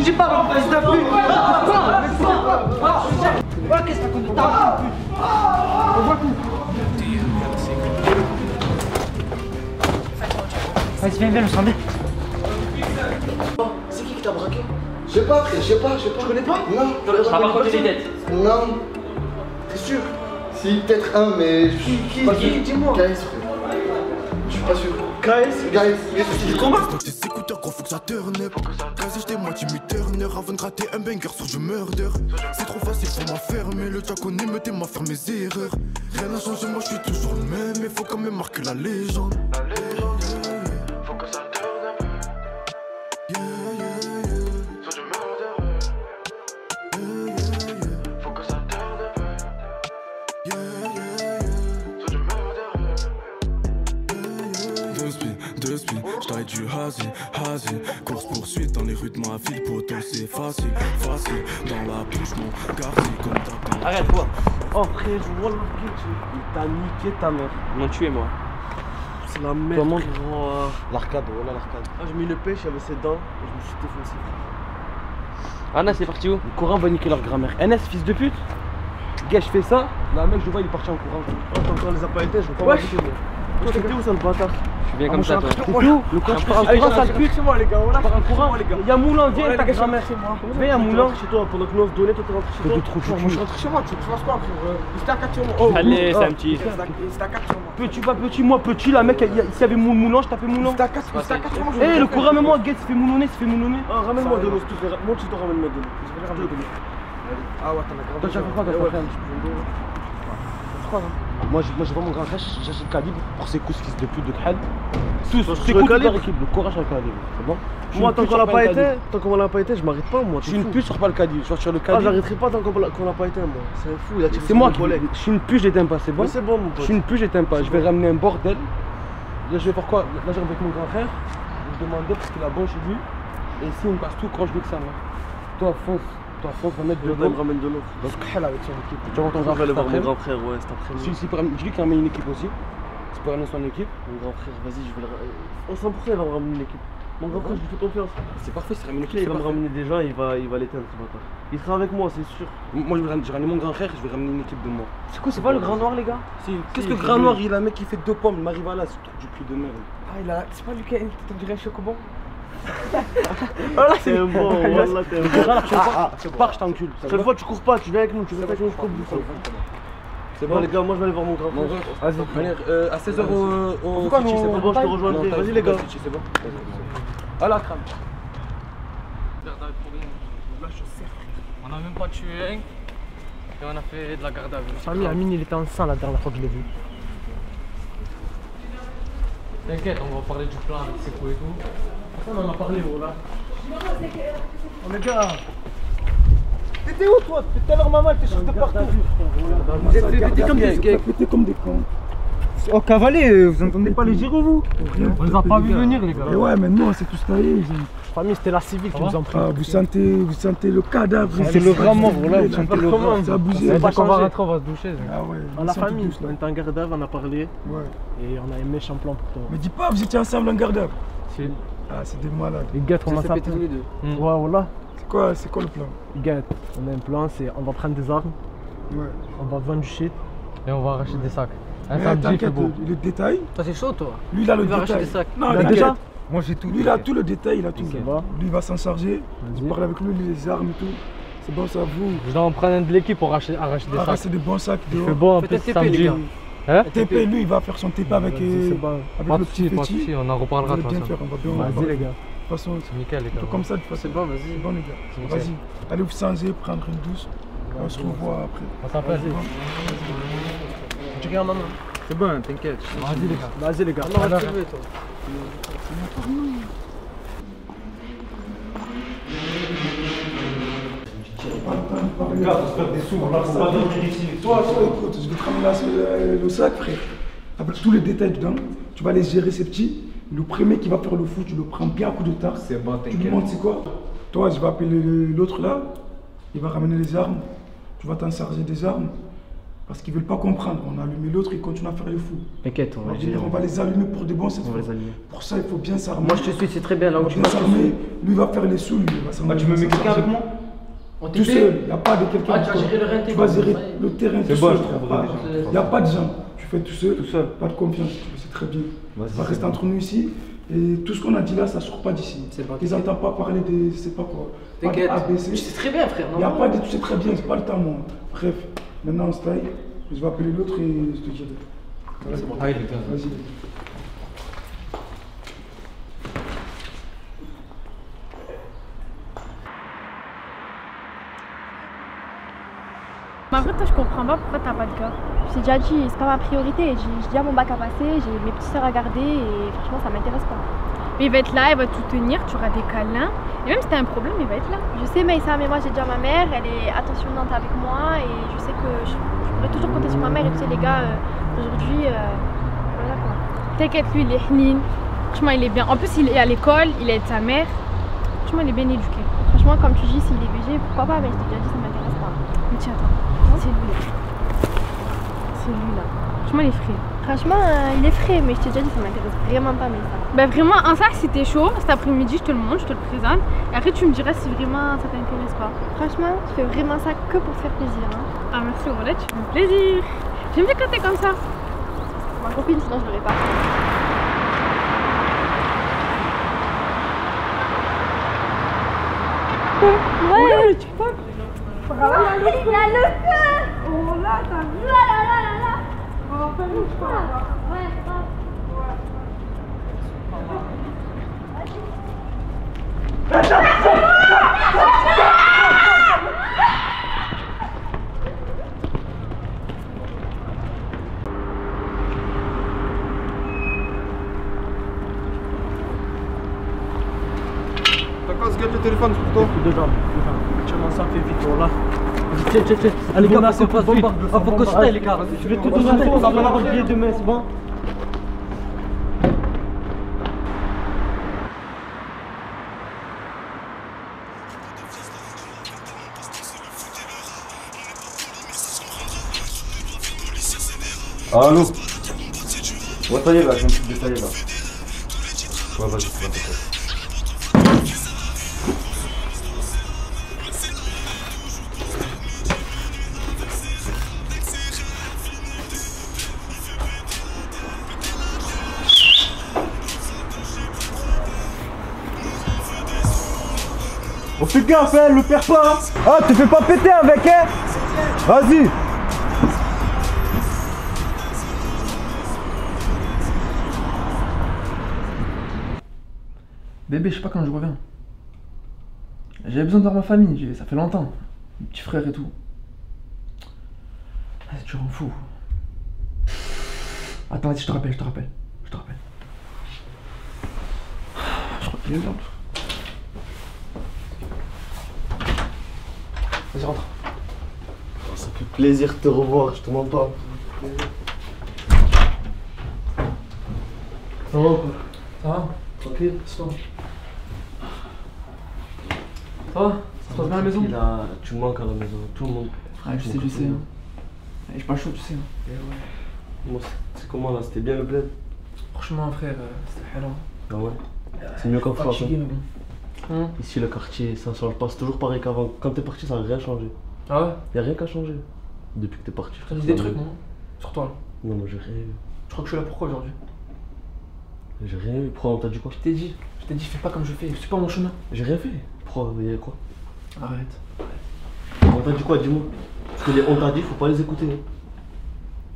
bougez pas, fils de pute. Quoi? Qu'est-ce que t'as fait? On voit tout. Vas-y, viens, on s'en met. C'est qui t'a braqué? Je sais pas, frère, je sais pas. Tu connais pas? Non. Je pas raconté les dettes. Non. T'es sûr? Si, peut-être un, mais je suis pas sûr. Dis-moi. KS, frère. Je suis pas sûr. KS, du combat. Donc tes écouteurs, gros, faut que ça turn up. Quasi j'étais moi, Timmy Turner. Avant de gratter un banger sur je murder. C'est trop facile pour m'enfermer. Le jack connaît, me m'a faire mes erreurs. Rien n'a changé, moi je suis toujours le même. Mais faut quand même marquer la légende. Faut que ça turn up. Yeah, yeah, yeah. Sur du murder. Yeah, yeah, yeah. Faut que ça turn up. Yeah, yeah, yeah. Sur du murder. Deux speed, j'taille du hazy. Course poursuite dans les rues de ma ville, poteau c'est facile. Dans la bouche, mon garci comme ta. Arrête quoi. Oh frère, je vois il t'a niqué ta mère. Ils m'ont tué moi. C'est la merde. Comment? L'arcade, voilà l'arcade. Ah, j'ai mis le pêche, j'avais ses dents et je me suis défoncé. Anna, c'est parti où? Le Coran va niquer leur grammaire. NS, fils de pute. Gars, je fais ça. Là, mec, je vois, il est parti en courant. Oh, t'as encore les appareils, je veux pas m'arrêter. Toi, t'es où, ça le bâtard? Je suis bien comme ça, toi. T'es où? Le courant, je pars en courant, ça le pute. C'est moi, les gars. Je pars en courant. Y'a Moulin, viens, ta grammaire. Viens, y'a Moulin. Chez toi, pendant que nous on se donnait, toi, t'es rentré chez toi. Moi, je rentre chez moi, tu fasses quoi, frère? C'était à 4 sur moi. Allez, c'est un petit. C'était à 4 sur moi. Petit, pas petit, moi, petit, là, mec, s'il y avait Moulin, je tapais Moulin. C'était à 4 sur moi. Eh, le courant, même moi, Guette, il fait moulonner, Ah, ramène-moi de l'eau, s'il te plaît. Moi, tu te ramènes-moi de l'eau. Ah ouais, t'en as grave. Toi, tu as fait quoi, t'as fait un petit peu de moi, j'ai vraiment grand frère, j'achète Calibre pour ses coups, fils de pute de Khad. Tous, c'est cool de l'équipe, le courage sur le Calibre, c'est bon? Moi, tant qu'on l'a pas été, je m'arrête pas, moi. Je suis une puce sur pas le Calibre, sur le Calibre. Ah, j'arrêterai pas tant qu'on l'a pas été, moi. C'est fou, il a tiré. C'est moi qui. Je suis une puce, je l'éteins pas, c'est bon? C'est bon, mon pote. Je suis une puce, je l'éteins pas. Je vais ramener un bordel. Là, je vais faire quoi? Là, j'ai avec mon grand frère. Je vais demander parce qu'il a bon chez lui. Et si on casse tout, croche avec ça, là. Toi, fonce. Va mettre de l'eau. Il ramène de l'eau. Donc, elle avec son équipe. Tu vas ton grand frère. Je vais aller voir mon grand frère, ouais, cet après-midi. Dis-lui qu'il ramène une équipe aussi. Tu peux ramener son équipe. Mon grand frère, vas-y, je vais le. Au 100%, il va me ramener une équipe. Mon grand frère, je lui fais confiance. C'est parfait, c'est ramener une équipe. Il va me ramener des gens, il va l'éteindre, ce bâtard. Il sera avec moi, c'est sûr. Moi, je vais ramener mon grand frère et je vais ramener une équipe de moi. C'est quoi, c'est pas le grand noir, les gars? Qu'est-ce que le grand noir? Il a un mec qui fait 2 pommes, il m'arrive à là, ce truc du cul de merde. Ah, il a. C'est pas lui qui a une tête de chocobon? Voilà, c'est bon, voilà, t'es bon. Tu pars, je t'encule. Cette fois, tu cours pas, tu viens avec nous, tu veux pas que je cours plus. C'est bon, les gars, moi je vais aller voir mon grand frère. Vas-y, à 16h au. Pourquoi nous? C'est bon, je te rejoindrai. Vas-y, les gars. C'est bon. À la crème. On a même pas tué un. Et on a fait de la garde à vue. Samy, Amine, il était en sang la dernière fois que je l'ai vu. T'inquiète, on va parler du plan avec Seco et tout. On en a parlé, voilà. Oh les gars, t'étais où toi? Depuis tout à l'heure, maman, elle t'échappe de partout. T'étais comme des cons. Oh cavalier, vous entendez pas les gyros vous? On les a pas vu venir les gars. Et ouais mais non, c'est tous taillé. Famille, c'était la civile qui nous en prie. Ah, vous sentez le cadavre. C'est le grand mort, voilà, vous sentez le grand. C'est abusé. C'est pas qu'on va rentrer, on va se doucher. Ah ouais. Dans la famille, on était en garde à vue, on a parlé. Ouais. Et on a un méchant plan pour toi. Mais dis pas, vous étiez ensemble en garde à vue. Ah, c'est des malades. Les gars, on a ça. tous les deux. Ouais, voilà. C'est quoi le plan? Gars, on a un plan, c'est on va prendre des armes. Ouais. On va vendre du shit. Et on va arracher des sacs. T'inquiète, le détail. Toi c'est chaud toi. Lui il a le va arracher détail. des sacs. Non, il a déjà. Moi j'ai tout. Lui il a tout le détail, il a tout. Lui il va s'en charger. Je parle avec lui, les armes et tout. C'est bon, ça vous. Je dois en prendre un de l'équipe pour arracher des sacs. C'est des bons sacs. Il fait bon un peu samedi. Hein? TP, lui il va faire son TP avec le petit petit. On en reparlera de toute façon. Vas-y les gars. De toute façon, c'est nickel les gars. Comme ça, de toute façon. C'est bon, vas-y. C'est bon les gars. Vas-y. Allez vous changer, prendre une douche. On se revoit après. On s'appelle. Tu regardes maman. C'est bon, t'inquiète. Vas-y les gars. Vas-y les gars. On va trouver toi. Regarde, on se perd des sous, on va pas dormir ici. Toi, écoute, je vais te ramener le sac, frère. Avec tous les détails dedans. Tu vas les gérer, ces petits. Le premier qui va faire le fou, tu le prends bien à coup de tard. C'est bon, t'inquiète. Tu lui montres c'est quoi? Toi, je vais appeler l'autre là. Il va ramener les armes. Tu vas t'en charger des armes. Parce qu'ils veulent pas comprendre. On a allumé l'autre, ils continuent à faire les fous. T'inquiète, on va Alors, on va les allumer pour de bon cette On va fois. les allumer. Pour ça, il faut bien s'armer. Moi je te suis, c'est très bien là où tu bien m'as s'armer. Lui, il va faire les sous, lui. Il va s'armer. Tu me mets quelqu'un avec moi? Tout seul, il n'y a pas de quelqu'un. Tu vas gérer le rente. Tu vas gérer le terrain tout C'est bon, seul. je trouverai déjà. Il n'y a pas de gens. Tu fais tout seul. Tout seul. Pas de confiance. C'est très bien. Vas-y, On va c'est rester bon. entre nous ici. Et tout ce qu'on a dit là, ça ne sort pas d'ici. C'est bon, Ils n'entendent pas parler de. Je sais pas quoi. Pas de T'inquiète. ABC. Tu sais très bien, frère. Il n'y a pas de. Tu sais très bien, c'est pas le temps, moi. Bref, maintenant on se taille. Je vais appeler l'autre et je te dirai. C'est bon. Allez, les gars. Vas-y. Mais en vrai, toi, je comprends pas pourquoi t'as pas de gars. Je t'ai déjà dit, c'est pas ma priorité. J'ai déjà mon bac à passer, j'ai mes petites soeurs à garder et franchement, ça m'intéresse pas. Mais il va être là, il va tout tenir, tu auras des câlins. Et même si t'as un problème, il va être là. Je sais, Maïssa, mais moi, j'ai déjà ma mère, elle est attentionnante avec moi et je sais que je pourrais toujours compter sur ma mère. Et tu sais, les gars, aujourd'hui, voilà quoi. T'inquiète, lui, il est hnin. Franchement, il est bien. En plus, il est à l'école, il aide sa mère. Franchement, il est bien éduqué. Franchement, comme tu dis, s'il est BG, pourquoi pas, mais je t'ai déjà dit, ça m'intéresse pas. Mais tiens, attends. C'est lui là. C'est lui là. Franchement, il est frais. Franchement, il est frais, mais je t'ai déjà dit, ça m'intéresse vraiment pas, mais ça. Bah vraiment, un sac si t'es chaud, cet après-midi je te le montre, je te le présente. Et après tu me diras si vraiment ça t'intéresse pas. Franchement, tu fais vraiment ça que pour te faire plaisir. Hein. Ah merci Roulette, tu fais plaisir. J'aime bien quand t'es comme ça. Ma copine, sinon je l'aurais pas. Ouais, tu peux. Il a le feu. Oh là, t'as vu. Là, là, là, là, là. On va faire une fois. Ouais, grave. T'as quoi ce gars de téléphone, c'est pour toi? Déjà, tiens-moi ça fait vite, voilà. Tiens. Allez, gars, faut qu'on passe vite. Ah, faut qu'on se taille, les gars. Je vais tout donner, on va avoir le billet demain, c'est bon? Allô? Ouais, ça y est là, je me suis détaillé là. Ouais, vas-y, c'est bon. On fait gaffe, hein, le perds pas. Ah, te fais pas péter avec, hein. Vas-y. Bébé, je sais pas quand je reviens. J'avais besoin de voir ma famille, ça fait longtemps. Mes petits frères et tout. Ah, tu rends fou. Attends, vas-y, je te rappelle. Je te rappelle. Je crois qu'il est l'heure. Vas-y, rentre. Ça fait plaisir de te revoir, je te mens pas. Ça va quoi? Ça va? Tranquille, c'est toi. Ça va? Ça se passe bien à la maison? Tu manques à la maison, tout le monde. Ouais, je sais. Hein. Ouais, j'ai pas chaud, tu sais. Hein. Moi, c'est comment là? C'était bien le bled? Franchement, frère, c'était hello. Ah ouais? C'est mieux qu'en France. Fatigué, mais bon. Ici, le quartier, ça change pas. C'est toujours pareil qu'avant. Quand t'es parti, ça n'a rien changé. Ah ouais? Y'a rien qu'à changer. Depuis que t'es parti. T'as dit des trucs, non? Sur toi, là. Non, moi j'ai rien eu. Je crois que je suis là pourquoi aujourd'hui? J'ai rien eu. Pourquoi on t'a dit quoi? Je t'ai dit, fais pas comme je fais, suis pas mon chemin. J'ai rien fait. Pourquoi? Il y a quoi? Arrête. On t'a dit quoi? Dis-moi. Parce que les on t'a dit, faut pas les écouter.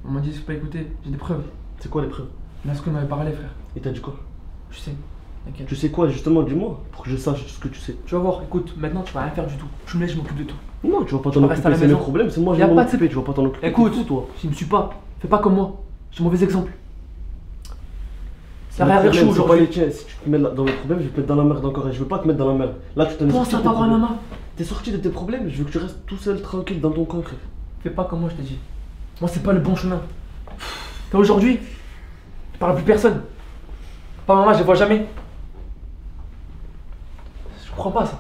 On m'a dit, faut pas écouter, j'ai des preuves. C'est quoi les preuves? Là, ce qu'on avait parlé, frère. Il t'a dit quoi? Je sais, t'inquiète. Tu sais quoi justement? Dis-moi. Pour que je sache ce que tu sais. Tu vas voir, écoute, maintenant tu vas rien faire du tout. Tu me laisses, je m'occupe de tout. Non, tu vas pas Tu t'en vas rester à occuper, la c'est mes maison. problèmes. C'est moi, je Y a vais m'en pas de- occuper. Tu vas pas t'en occuper. Écoute, C'est fou, toi. si me suis pas, fais pas comme moi. J'ai mauvais exemple. C'est Ça mes va rien problèmes, chaud c'est pas aujourd'hui. les tiens. Si tu te mets dans mes problèmes, je vais te mettre dans la merde encore. Et je veux pas te mettre dans la merde. Là, tu t'en es Pense sorti à de ta tes problèmes. maman. T'es sorti de tes problèmes. Je veux que tu restes tout seul, tranquille, dans ton coin, frère. Fais pas comme moi, je t'ai dit. Moi, c'est pas le bon chemin. T'as aujourd'hui, tu parles à plus personne. Pas maman, je les vois jamais. Je comprends pas ça.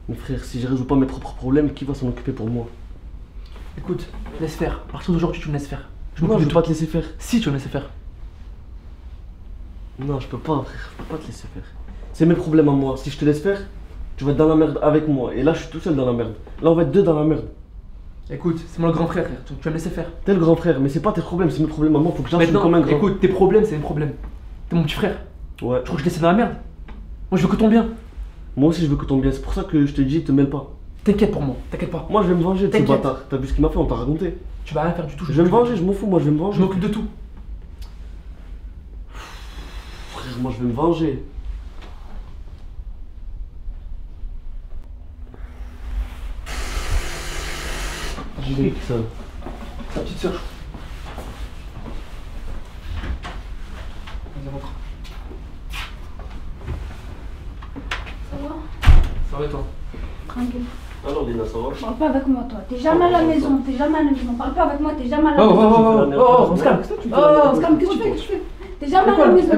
Mais frère, si je résous pas mes propres problèmes, qui va s'en occuper pour moi? Écoute, laisse faire. À partir d'aujourd'hui, tu me laisses faire. Non, je peux pas te laisser faire. Si, tu me laisses faire. Non, je peux pas, frère. Je peux pas te laisser faire. C'est mes problèmes à moi. Si je te laisse faire, tu vas être dans la merde avec moi. Et là, je suis tout seul dans la merde. Là, on va être deux dans la merde. Écoute, c'est moi le grand frère, frère. Tu vas me laisser faire. T'es le grand frère, mais c'est pas tes problèmes, c'est mes problèmes à moi. Faut que j'assume comme un grand. Écoute, tes problèmes, c'est mes problèmes. T'es mon petit frère. Ouais. Je crois que je te laisse dans la merde. Moi, je veux que ton bien. Moi aussi, je veux que ton bien. C'est pour ça que je te dis, te mêle pas. T'inquiète pour moi, t'inquiète pas. Moi, je vais me venger de ce T'inquiète. bâtard. T'as vu ce qu'il m'a fait, on t'a raconté. Tu vas rien faire du tout. Je vais me venger, je m'en fous, moi, je vais me venger. Je m'occupe de tout. Frère, moi, je vais me venger. J'y vais. Ça. Ta petite soeur. Vas-y, rentre. Ça va? Ça va et toi? Tranquille. Alors, Lina, ça va? Parle pas avec moi, toi. T'es jamais à la maison. T'es jamais à la maison. Parle pas avec moi. T'es jamais à la maison. On se calme. On se calme. Qu'est-ce que tu fais? Qu'est-ce que tu fais? T'es jamais à la maison.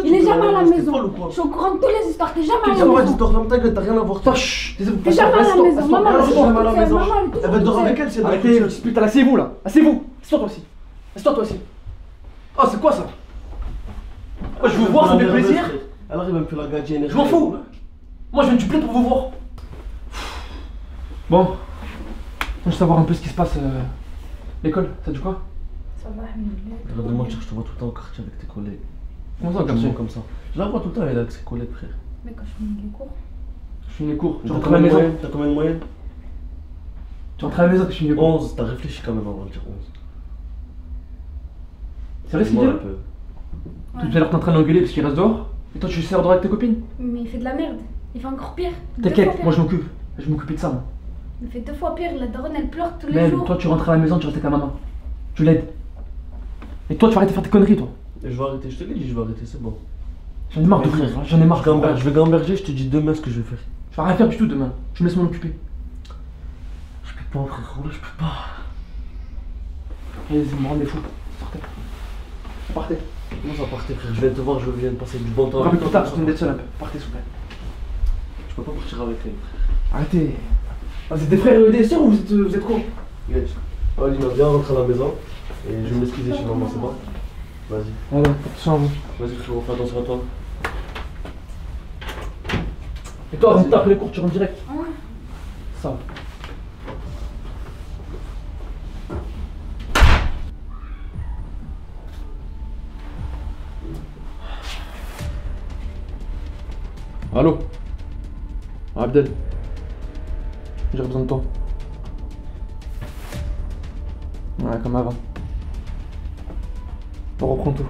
Il est jamais à la maison. Je suis au courant de toutes les histoires. T'es jamais à la maison. Ferme ta gueule, t'as rien à voir. Toi, chut. T'es jamais à la maison. Maman, elle est toujours toute seule. Maman, elle est Elle va toujours dehors toute avec seule. elle, c'est Arrêtez, putain, asseyez-vous là. Asseyez-vous. Assieds-toi toi aussi. Assieds-toi toi aussi. Oh, c'est quoi ça? Moi, je vous voir, ça me fait plaisir. Elle arrive un peu la gardienne. Je m'en fous. Moi, je viens du plaid pour vous voir. Bon. Je veux savoir un peu ce qui se passe. L'école, ça dit quoi? Ça va, alhamdoulilah. Arrête de mentir, je te vois tout le temps au quartier avec tes collègues. Comment ça, Tu quartier? me comme ça. Je la vois tout le temps, elle est avec ses collègues, frère. Mais quand je finis les cours. Je finis les cours. Tu T'as rentres à la combien de maison. moyenne? T'as combien de moyenne? Tu rentres à la maison, tu finis les cours. 11, t'as réfléchi quand même avant de dire 11. C'est vrai ce qu'il dit Dis-moi là? un peu. Tout à l'heure, t'es en train d'engueuler parce qu'il reste dehors. Et toi, tu sers dehors avec tes copines? Mais il fait de la merde. Il fait encore pire. Deux fois T'inquiète, pire. moi je m'occupe. Je m'occupe de ça, moi. Il fait 2 fois pire. La daronne, elle pleure tous les Même, jours. toi, tu rentres à la maison, tu restes avec ta maman. Tu l'aides. Et toi, tu vas arrêter de faire tes conneries, toi. Et je vais arrêter, je te l'ai dit, je vais arrêter, c'est bon. J'en ai marre de frère, j'en ai marre. Je vais gamberger, je te dis demain ce que je vais faire. Je vais rien faire du tout demain. Tu me laisses m'en occuper. Je peux pas, frère, là, je peux pas. Allez, me rendre des fous. Sortez. Partez. Comment ça partir, frère? Je viens te voir, je viens de passer du bon temps. Rappelle plus tard, je viens d'être seul un peu. Partez, s'il vous plaît. Je peux pas partir avec elle, frère. Arrêtez. Ah, vous êtes des frères et des sœurs ou vous êtes quoi? Yes. Oh, Lina, viens rentrer à la maison. Et je vais m'excuser chez maman, c'est bon? Vas-y. Allez, attention à vous. Vas-y, frérot, fais attention à toi. Et toi, avant de taper les cours, tu rentres direct. Ouais. Ça va. Allô? Abdel. J'ai besoin de toi. Ouais, comme avant. On reprend tout.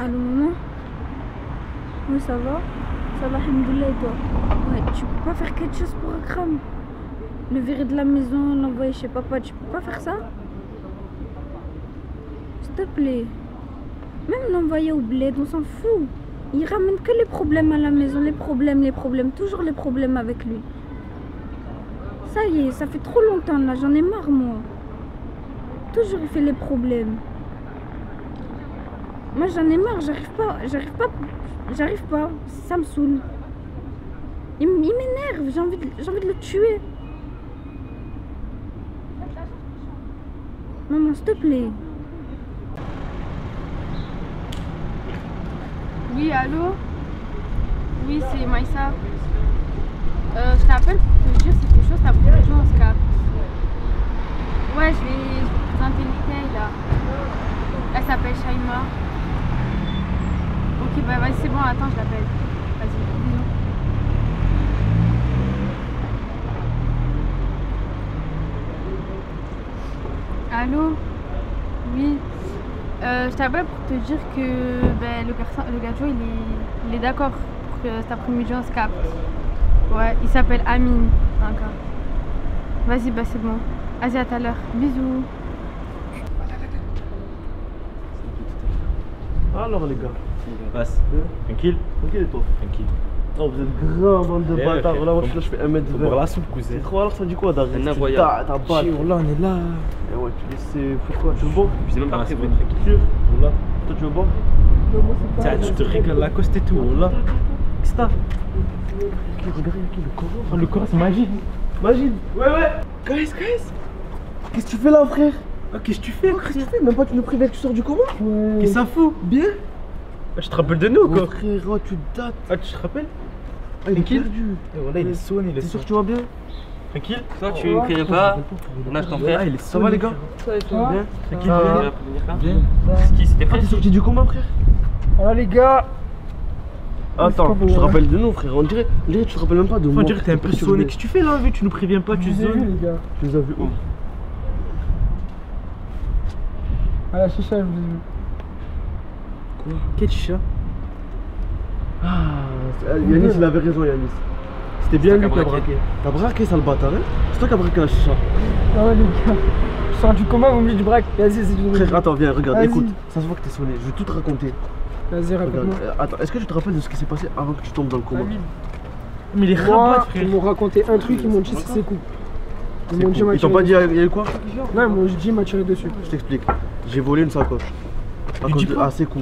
Allô, maman? Oui, ça va? Ça va, alhamdoulilah, et toi? Ouais, tu peux pas faire quelque chose pour Akram? Le virer de la maison, l'envoyer chez papa, tu peux pas faire ça? S'il te plaît. Même l'envoyer au bled, on s'en fout. Il ramène que les problèmes à la maison, les problèmes, toujours les problèmes avec lui. Ça y est, ça fait trop longtemps là, j'en ai marre moi. Toujours il fait les problèmes. Moi j'en ai marre, j'arrive pas, ça me saoule. Il m'énerve, j'ai envie de le tuer. Maman, s'il te plaît. Oui, allô? Oui, c'est Maïssa. Je t'appelle pour te dire c'est quelque chose, t'as beaucoup de gens, on se capte. Ouais, je vais présenter une fille là. Elle s'appelle Shaima. Ok, bah vas-y, c'est bon, attends, je l'appelle. Vas-y, bisous. Allô? Oui. Je t'appelle pour te dire que ben, le gâteau il est d'accord pour que cet après-midi on se capte. Ouais, il s'appelle Amine encore. Vas-y, bah c'est bon. Vas-y, à tout à l'heure. Bisous. Alors les gars. Passe. Tranquille. Tranquille et toi? Tranquille. Oh, vous êtes grand bande de Eh, bâtards. frère, Là, moi je fais 1m20. Pour la soupe, cousin. C'est trop, alors ça dit quoi d'arrêter? Un incroyable. T'as pas. Chier, là, on est là. Eh ouais, tu laisses. Fais quoi? Tu veux boire? Je sais même pas Ah, après c'est vous. bon, tranquille. Voilà. Toi tu veux boire? Tiens, tu te régales la coste et tout. Là. Qu'est-ce que t'as? Regarde, qui le Coran? Oh, le Coran, c'est Magid. Magid. Ouais. Guys. Qu'est-ce que tu fais là, frère? Ah, qu'est-ce que tu fais, Qu'est-ce que tu fais? Même pas tu nous préviens que tu sors du coma? Qu'est-ce que ça fout? Bien. Ah, tu te rappelles de nous, Oh, quoi? frère, oh, tu dates. Ah, tu te rappelles? Ah, il est Tranquille. perdu. Et voilà, il est sonné, il est T'es sûr sonné. que tu vas bien? Tranquille? Toi, tu me criais pas. On a ton frère. Ah, il est Ça va, les gars? Bien. Tranquille, Tu bien. vas venir là. Bien. C'est qui? C'était Ah, pas t'es sorti du coma, frère? Voilà les gars. Attends, tu te rappelles de nous, frère? On dirait tu te rappelles même pas de moi. On dirait que t'es un peu sonné. Qu'est-ce que tu fais là, vu? Tu nous préviens pas, tu Je vous ai vu zones. les gars. Tu les as vus où? À la chicha, je vous ai vu. Quoi? Quel chat? Yanis, il avait raison, Yanis. C'était bien C'est lui toi qui a qui as braqué. T'as braqué, sale bâtard, hein? C'est toi qui as braqué la chicha. Ah ouais les gars. Je sors du coma, vous me dites du braque. Vas-y, c'est Frère, attends, viens, regarde, Vas-y. écoute. Ça se voit que t'es sonné. Je vais tout te raconter. Vas-y, Regarde, raconte-moi. attends, est-ce que tu te rappelles de ce qui s'est passé avant que tu tombes dans le coma? Mais les Moi, rabats, frère. ils m'ont raconté un truc, ils m'ont dit c'est cool. Ils m'ont dit Ils t'ont pas dit, il y a eu quoi? Non, ils m'ont dit il m'a tiré dessus. Je t'explique. J'ai volé une sacoche. À Lui cause dis de. pas. Ah, Sekou.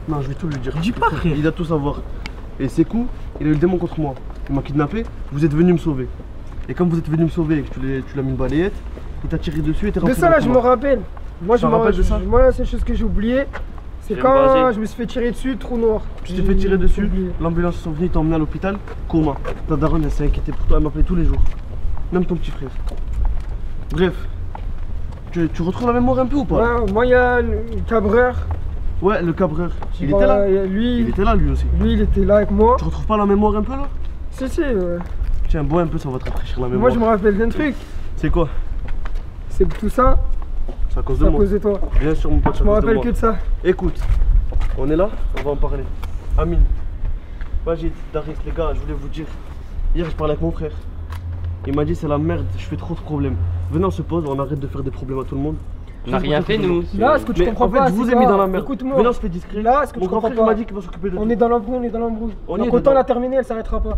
Non, je vais tout lui dire. Dis pas, frère. Il doit tout savoir. Et Sekou, il a eu le démon contre moi. Il m'a kidnappé. Vous êtes venu me sauver. Et comme vous êtes venu me sauver et que tu l'as mis une balayette, il t'a tiré dessus et t'es De rentré ça dans là, le je me coma. rappelle. Moi, Tu te rappelles de ça? Moi, la seule chose que j'ai oublié, c'est J'ai quand basé. je me suis fait tirer dessus, trou noir. Tu t'es fait tirer dessus, oublié. l'ambulance sont venus, ils t'ont emmené à l'hôpital, coma. Ta daronne, elle s'est inquiétée pour toi, elle m'appelait tous les jours. Même ton petit frère. Bref. Tu retrouves la mémoire un peu ou pas? Ouais, moi, il y a le cabreur. Ouais, le cabreur. Il Bah, était là. il y a lui, Il était là lui aussi. lui, il était là avec moi. Tu retrouves pas la mémoire un peu là? Si. Tiens, bois un peu, ça va te rafraîchir la mémoire. Moi, je me rappelle d'un truc. C'est quoi? C'est que tout ça, C'est à cause c'est de à moi. cause de toi. Bien sûr, mon pote. Je me rappelle que de ça. Écoute, on est là, on va en parler. Amine, Majid, Daris, les gars, je voulais vous dire. Hier, je parlais avec mon frère. Il m'a dit c'est la merde, je fais trop de problèmes. Venez, on se pose, on arrête de faire des problèmes à tout le monde. On n'a rien fait, nous. Là, ce que tu Mais comprends en fait, pas, je vous c'est ai mis quoi dans la merde. Écoute-moi. Venez, on se fait discret. Là, ce que Mon tu grand comprends frère il m'a pas, dit qu'il va s'occuper de on tout. est dans l'embrouille, on est dans l'embrouille. On y Donc est autant dedans. la terminer, elle s'arrêtera pas.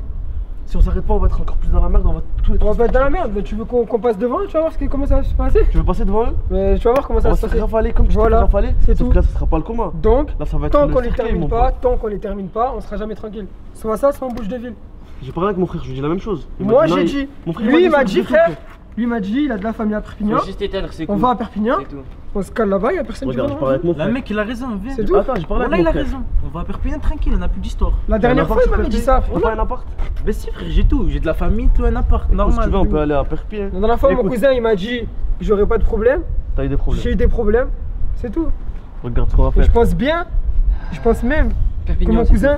Si on s'arrête pas, on va être encore plus dans la merde, on va tous les On trois. va être dans la merde, mais tu veux qu'on passe devant, tu vas voir comment ça va se passer. Tu veux passer devant eux? Mais tu vas voir comment On ça va va se se passer. rafaler comme tu t'es Voilà, rafalé. c'est Sauf tout. que là, ça sera pas le coma. Donc, Là, ça va être tant le qu'on les cercueil, termine mon pas, pote. on sera jamais tranquille. Soit ça, soit on bouge de ville. J'ai parlé avec mon frère, je lui ai dit la même chose. Il m'a Moi non, j'ai il- dit, Mon frère lui il m'a c'est dit tout, frère, lui m'a dit il a de la famille à Perpignan, Faut juste éteindre, c'est on cool. va à Perpignan, C'est tout. on se cale là-bas, il y a personne qui Regarde, je va parlais avec mon La frère. mec, il a raison, viens. C'est tout. Attends, j'ai parlé Voilà, avec il mon a frère. raison. On va à Perpignan tranquille, on n'a plus d'histoire. La dernière fois il m'avait dit ça. T'as pas un appart? Mais si, frère, j'ai tout. J'ai de la famille, tout, un appart, Si normal. tu veux, on peut aller à Perpignan. La dernière fois mon Écoute, cousin il m'a dit que j'aurais pas de problème, T'as eu des problèmes. j'ai eu des problèmes, c'est tout. Regarde ce qu'on va Et faire. je pense bien, je pense même que Perpignan, mon c'est cousin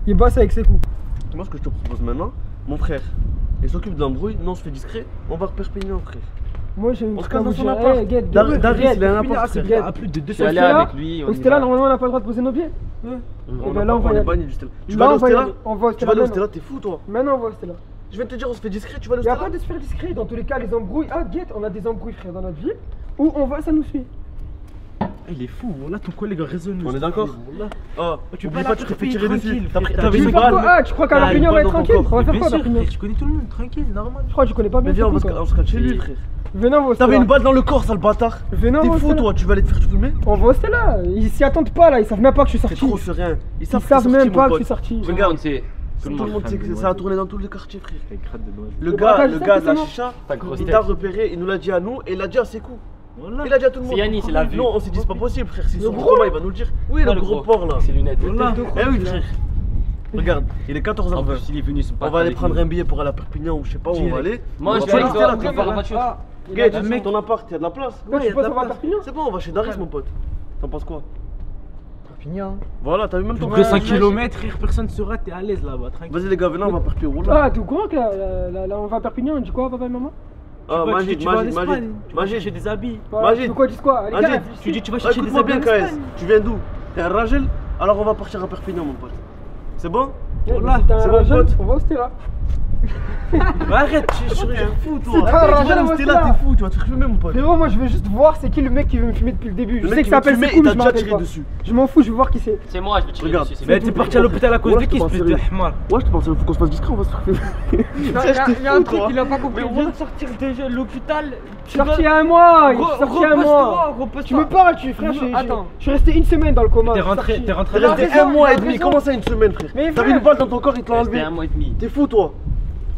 il bosse avec ses coups. Moi, ce que je te propose maintenant, mon frère, il s'occupe de l'embrouille, nous on se fait discret, on va à Perpignan, frère. Moi j'ai une On se truc casse à dans vous son dire. appart. Hey, Guette, Daris, Guette, il a un Guette, appart, c'est frère. Guette. À plus de Je 200 suis allé Stella, avec lui. Au Stella normalement on n'a pas le droit de poser nos pieds. On ben a là, pas- on va y est aller. banni du Stella. Tu Là, vas aller on au va y Stella? aller. On va au Tu Stella vas aller au maintenant. Stella, t'es fou toi. Maintenant on va au Stella. Je viens de te dire, on se fait discret, tu vas aller au Il n'y a Stella? pas de se faire discret, dans tous les cas les embrouilles. Ah Guette, on a des embrouilles frère dans notre ville. Où on va, ça nous suit. Il est fou, là ton collègue a raison. On est d'accord? Ah, Tu oublie peux pas, pas tu t'es fait payer tirer dessus. tranquille, T'as frère, t'avais Tu une veux faire quoi? balle. Ah tu crois qu'à Ah, Perpignan une on va balle être dans ton tranquille? corps. On va faire Bien quoi à sûr, Perpignan? frère, tu connais tout le monde, tranquille, normal. Je crois que tu connais pas bien. Mais viens, on Perpignan, va se cacher chez lui, frère. Venez on va au T'avais Stella. une balle dans le corps, sale bâtard. Venez on T'es va au fou Stella. toi, tu vas aller te faire fumer? On va au Stella. Ils s'y attendent pas là, ils savent même pas que je suis T'es sorti. trop serein. Ils Ils savent savent que t'es même sorti, pas mon que je suis pote. sorti. Tout le Regarde. monde sait. Tout le monde sait que ça a tourné dans tous les quartiers, frère. Le braquage, gars, c'est le gars ça, de la c'est chicha, Ta grosse il tête. t'a repéré, il nous l'a dit à nous et il l'a dit à ses coups. Voilà. Il a dit à tout le monde. C'est Yannis, il l'a vu. Non, on s'est dit c'est pas possible, frère. S'ils Le sont gros, coma, il va nous le dire. Oui, Pas le gros porc là. Ses lunettes. Voilà. Eh oui, frère. Regarde, il est En 14h20. plus, il est venu se On battre va aller avec prendre nous. un billet pour aller à Perpignan ou je sais pas où on va aller. Moi, On je va vais pas avec rester toi, là, on va tranquille. en voiture. Gage, La ton appart, il y a de la place. Toi, Ouais, y tu a penses de qu'on la va à place. Perpignan? C'est bon, on va chez Daris, mon pote. T'en penses quoi? Perpignan. Voilà, t'as vu même ton Plus que 5 km, personne ne sera, t'es à l'aise là-bas, tranquille. Vas-y les gars, venez, on va à Perpignan. Oula. Ah, t'es au courant que là on va à Perpignan, on dit quoi papa et maman? Ah, Tu Magid, vas en Magid, Espagne, Magid. tu vas chercher des habits. Magid. Tu quoi, dis quoi? Allez, Magid, gars, Tu dis tu vas Ah, chercher des écoute-moi habits bien, en KS. Espagne. Tu viens d'où? T'es un Ragel? Alors on va partir à Perpignan, mon pote. C'est bon? Voilà, c'est bon, c'est pote. on va au Stella. Arrête, je suis fou toi. C'est pas un rageur, moi, T'es là, t'es fou, tu vas te faire fumer mon pote. Frérot, moi je veux juste voir c'est qui le mec qui veut me fumer depuis le début. Je Le sais mec que qui ça veut te s'appelle fumer, Sekou, il mais t'a je m'en déjà rappelle tiré pas. dessus. Je m'en fous, je veux voir qui c'est. C'est moi, je vais tirer Regarde, dessus. mais C'est t'es parti à l'hôpital à cause de qui, espèce de hamar. Ouais, je te pense qu'il faut qu'on se fasse discret, on va se faire fumer. Il y a un truc qu'il a pas compris. Mais on vient de sortir de l'hôpital. Je suis sorti il y a un mois, je suis sorti il y a un mois. Tu me parles, frère, Attends. je suis resté une semaine dans le coma. T'es rentré T'es là. resté un mois et demi, comment ça une semaine, frère? Mais T'avais une balle dans ton corps, il te l'a enlevé. C'était un mois et demi. T'es fou toi.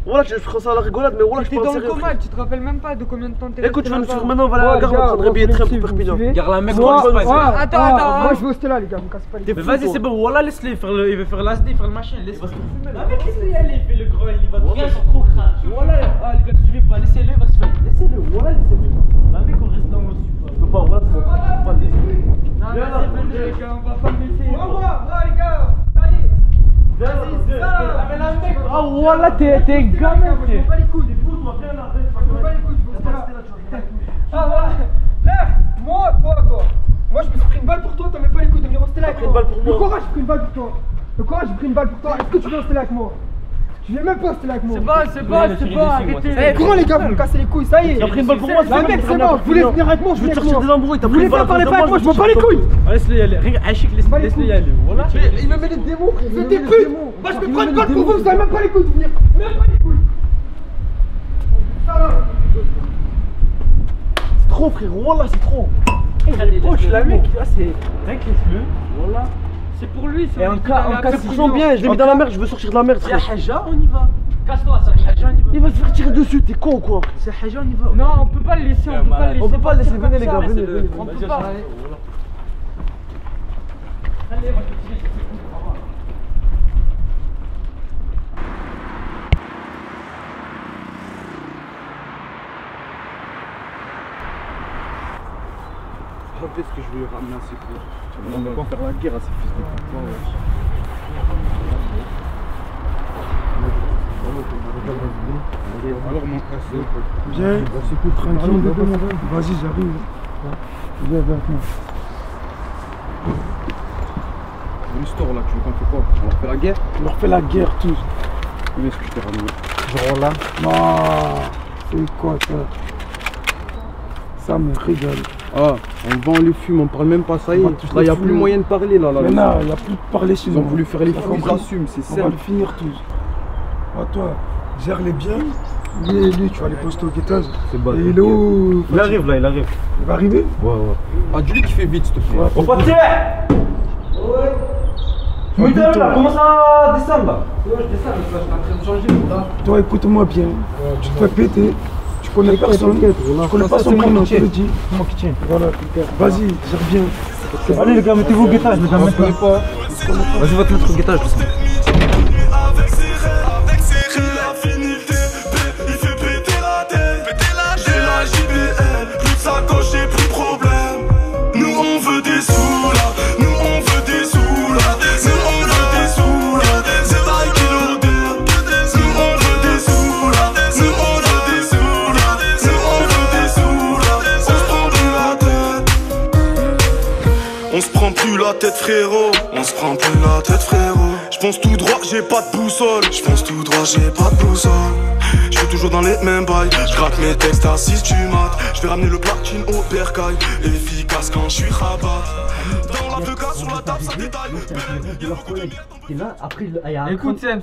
Voilà, je ferai ça à la rigolade, mais voilà, je T'es pense dans le sérieux. coma, tu te rappelles même pas de combien de temps t'es Écoute, tu vas nous resté suivre là-bas. maintenant, on va aller à la gare, on va prendre un billet de train pour Perpignan. Regarde la mec, Moi, comment ça se passe. attends, moi je vais rester là, les gars, me casse pas les T'es couilles. fou, Mais vas-y, toi. c'est bon, voilà, laisse-le faire il veut faire l'ASD, faire le machin, laisse-le. La mec, laisse-le y aller, il fait le grand, il va tout. Regarde, ils sont trop crades. Voilà, ah les gars, tu suivez pas, laissez-le, il va se faire. Laissez-le, voilà, laissez-le. La mec, on reste là, on suit pas. Je peux pas, voilà, c'est mon frère, je peux pas le laisser. Non, laissez-le, les gars, on va pas me laisser. Au revoir, les gars, allez. Vas-y, ça. Mais la mec, Ah, voilà, t'es gamin, je m'en bats les couilles. Je m'en bats les couilles, je vais rester là. Ah, voilà. Frère, moi, toi. Moi, je me suis pris une balle pour toi, t'as même pas les couilles de venir rester là avec moi. une balle pour moi. Le courage, j'ai pris une balle pour toi. Le courage, j'ai pris une balle pour toi. Est-ce que tu viens rester là avec moi? Tu viens même pas rester là avec moi. c'est pas, arrêtez. Comment les gars, vous me cassez les couilles, ça y est. T'as pris une balle pour moi, La mec, c'est mort, vous voulez venir avec moi, Je veux te chercher des embrouilles, t'as Vous pris voulez une balle pas à parler cause pas de avec moi, je m'en te bats les cherche couilles. Laisse-le y aller. Regarde, Achik, laisse-le y aller. Voilà. Il me met des démons, frère. C'est des putes. Moi, je me prends une balle pour vous, vous avez même pas les couilles de venir. Même pas les couilles. C'est trop, frère, voilà, c'est trop. Poche, la mec, là, c'est. Mec, laisse-le. Voilà. C'est pour lui, c'est en cas Je sens bien, je l'ai mis dans la merde, je veux sortir de la merde, C'est frère. Haja, on y va. Casse-toi, ça, Haja, on y va. Il va se faire tirer dessus, t'es con ou quoi? C'est Haja, on y va. Non, on peut pas le laisser, on peut pas le laisser. On peut pas le laisser, venez les gars, venez. On peut pas. Rappelez ce que je vais ramener à ces coups. On va pas faire la guerre à ces fils de pute. Alors mon frère, viens, c'est plus tranquille. Vas-y, j'arrive. Viens avec moi. L'histoire là, tu veux qu'on fait quoi? On leur fait la guerre? On leur fait la guerre tous. Où est-ce que je t'ai ramené? Genre là. Non, c'est quoi ça? Ça me régale. Ah, on vend les fumes, on parle même pas, ça y est. Là, il n'y a plus moyen de parler là. Mais non, il n'y a plus de parler chez nous. Ils ont voulu faire les fumes, ils assument, c'est ça. On va le finir tous. Ah, toi, gère-les bien. Lui, tu vas les poster au guettage. C'est bon. Et il est où? Il arrive là, il arrive. Il va arriver? Ouais. Ah, dis-lui qu'il fait vite, s'il te plaît. On va tirer. Ouais. Là, commence à descendre là. Ouais, je descends, je suis en train de changer là. Toi, écoute-moi bien. Tu te fais péter. Tu connais personne. Tu connais pas son prénom, je te le dis. C'est moi qui tiens. Voilà, vas-y, gère bien. Allez les gars, mettez-vous au guettage, les gars, On connaît pas. Vas-y, va te mettre au guettage. Avec ses rêves, il a fini le DP, il fait péter la tête. J'ai la JBL, plus de sacoche et plus de problème. Nous on veut des sous là, nous on veut des sous là, nous on veut des sous là, c'est taille kilodère. Nous on veut des sous là, nous on veut des sous là, nous on veut des sous là, on se prend plus la tête. On se prend plus la tête frérot, on se prend plus la tête frérot. J'pense tout droit, j'ai pas de boussole. J'pense tout droit, j'ai pas de boussole. J'suis toujours dans les mêmes bails. J'gratte mes textes à 6 du mat. J'vais ramener le platine au bercail. Efficace quand j'suis rabat. Dans la feuca sur la table, ça détaille. Et là, après, Écoute, Sem,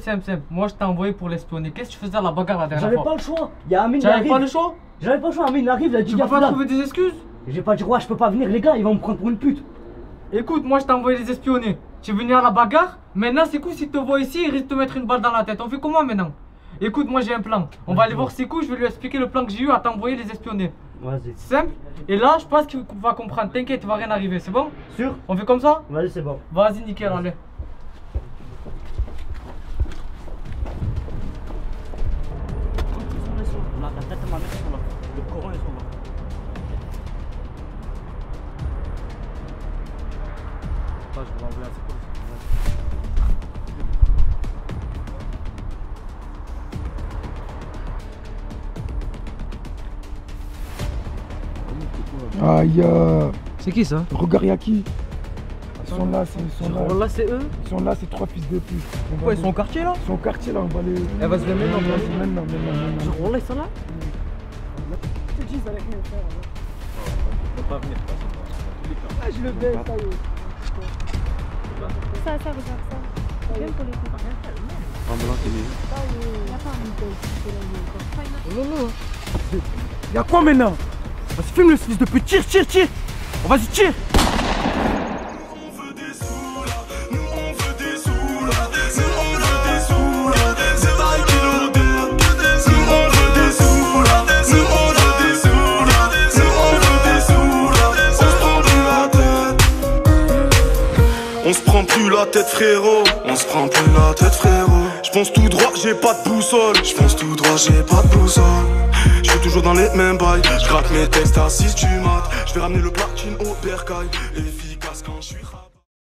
moi je t'ai envoyé pour l'espionner. Qu'est-ce que tu faisais à la bagarre la dernière j'avais fois? pas le choix. Il y a Amine qui J'avais arrive. pas le choix? J'avais pas le choix. Amine il arrive, il a dit Tu peux pas trouver des excuses? J'ai pas dit, ouais, je peux pas venir, les gars, ils vont me prendre pour une pute. Écoute, moi je t'ai envoyé les espionner. Tu es venu à la bagarre. Maintenant, c'est cool, s'il te voit ici, il risque de te mettre une balle dans la tête. On fait comment maintenant? Écoute, moi j'ai un plan. On va aller voir Sekou, je vais lui expliquer le plan que j'ai eu à t'envoyer les espionner. Vas-y. Simple. Et là, je pense qu'il va comprendre. T'inquiète, il va rien arriver, c'est bon? Sûr? On fait comme ça? Vas-y, c'est bon. Vas-y, nickel, allez. La tête de ma mère, ils sont là. Le Coran, ils sont là. Attends, je vais l'envoyer à Sekou. Aïe. C'est qui ça? Regarde, y'a qui? Ils sont là, Là, c'est eux. Ils sont là, c'est 3 fils de pute. Quoi, ils sont au quartier là? Ils sont au quartier là, on va les. Eh, vas-y, maintenant. Maintenant. Genre, là, ils sont là? Je te dis, ça allait rien faire. On peut pas venir. Ah, je le baisse, ça y est. Ça, regarde ça. Même pour les coups. Y'a quoi maintenant? Vas-y, filme le fils de pute, tire. On vas-y, tire. On se prend plus la tête frérot, on se prend plus la tête frérot. Je pense tout droit, j'ai pas de boussole. Je pense tout droit, j'ai pas de boussole. Je suis toujours dans les mêmes bails. Je gratte mes textes à 6 du mat. Je vais ramener le platine au bercail. Efficace quand je suis